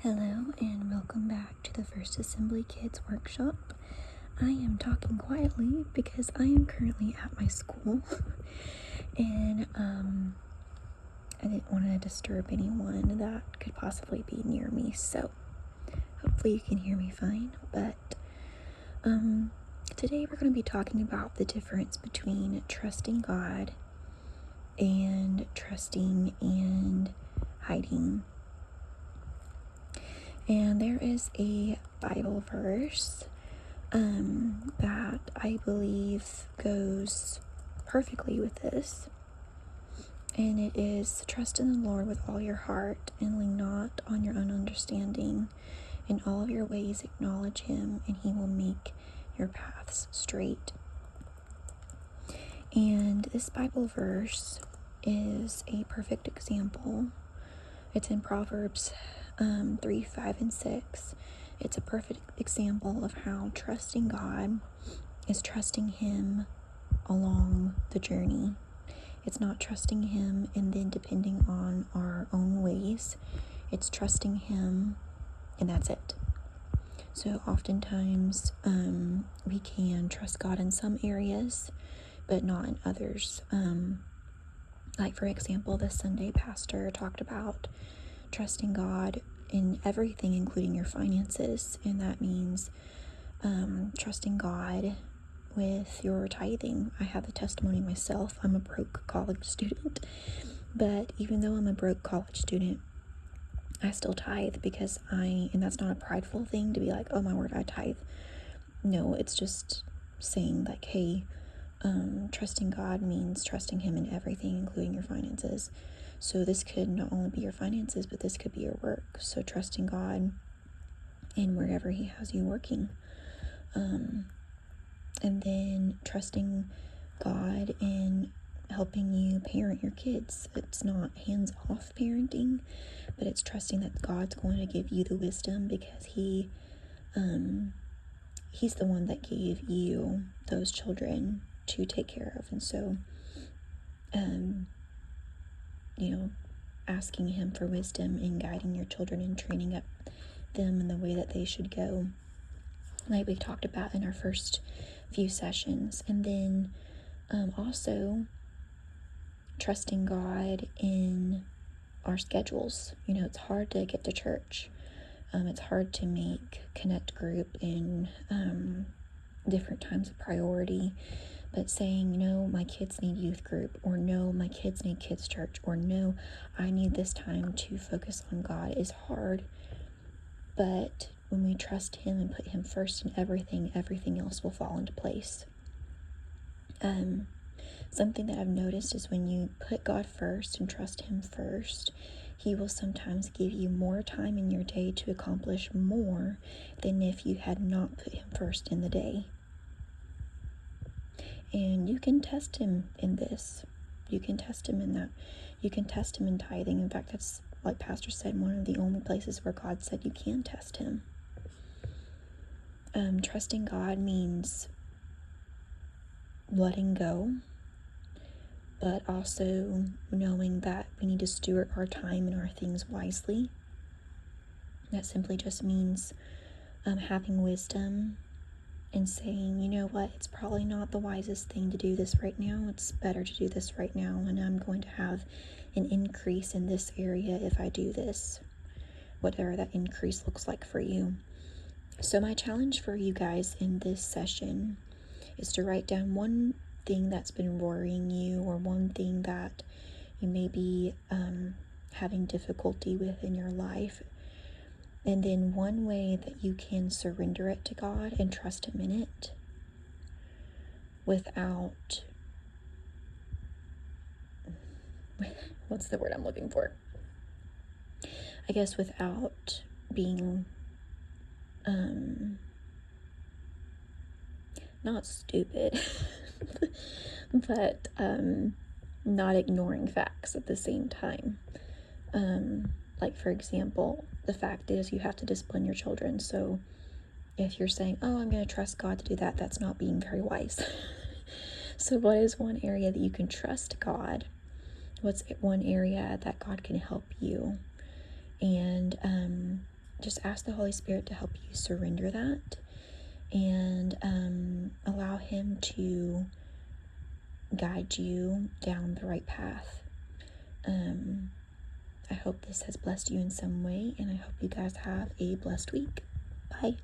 Hello and welcome back to the First Assembly Kids Workshop. I am talking quietly because I am currently at my school and I didn't want to disturb anyone that could possibly be near me, so hopefully you can hear me fine. But today we're going to be talking about the difference between trusting God and trusting and hiding. And there is a Bible verse that I believe goes perfectly with this. And it is, trust in the Lord with all your heart and lean not on your own understanding. In all of your ways acknowledge him and he will make your paths straight. And this Bible verse is a perfect example. It's in Proverbs 3, 5, and 6. It's a perfect example of how trusting God is trusting him along the journey. It's not trusting him and then depending on our own ways. It's trusting him and that's it. So oftentimes we can trust God in some areas, but not in others. Like for example, this Sunday pastor talked about trusting God in everything, including your finances, and that means trusting God with your tithing. I have the testimony myself. I'm a broke college student, but even though I'm a broke college student, I still tithe because and that's not a prideful thing to be like, oh my word, I tithe. No, it's just saying like, hey, trusting God means trusting him in everything, including your finances. So this could not only be your finances, but this could be your work. So trusting God in wherever he has you working. And then trusting God in helping you parent your kids. It's not hands-off parenting, but it's trusting that God's going to give you the wisdom because he's the one that gave you those children to take care of. And so asking him for wisdom in guiding your children and training up them in the way that they should go, like we talked about in our first few sessions. And then also trusting God in our schedules. It's hard to get to church. It's hard to make connect group in different times of priority. But saying, no, my kids need youth group, or no, my kids need kids church, or no, I need this time to focus on God is hard. But when we trust him and put him first in everything else will fall into place. Something that I've noticed is when you put God first and trust him first, he will sometimes give you more time in your day to accomplish more than if you had not put him first in the day. And you can test him in this. You can test him in that. You can test him in tithing. In fact, that's, like Pastor said, one of the only places where God said you can test him. Trusting God means letting go, but also knowing that we need to steward our time and our things wisely. That simply just means having wisdom and saying, you know what, it's probably not the wisest thing to do this right now. It's better to do this right now, and I'm going to have an increase in this area if I do this, whatever that increase looks like for you. So my challenge for you guys in this session is to write down one thing that's been worrying you, or one thing that you may be having difficulty with in your life. And then one way that you can surrender it to God and trust him in it without, what's the word I'm looking for? I guess without being, not stupid, but not ignoring facts at the same time. Like for example, the fact is you have to discipline your children. So if you're saying, oh, I'm going to trust God to do that, that's not being very wise. So what is one area that you can trust God? What's one area that God can help you? And just ask the Holy Spirit to help you surrender that, and allow Him to guide you down the right path. I hope this has blessed you in some way, and I hope you guys have a blessed week. Bye.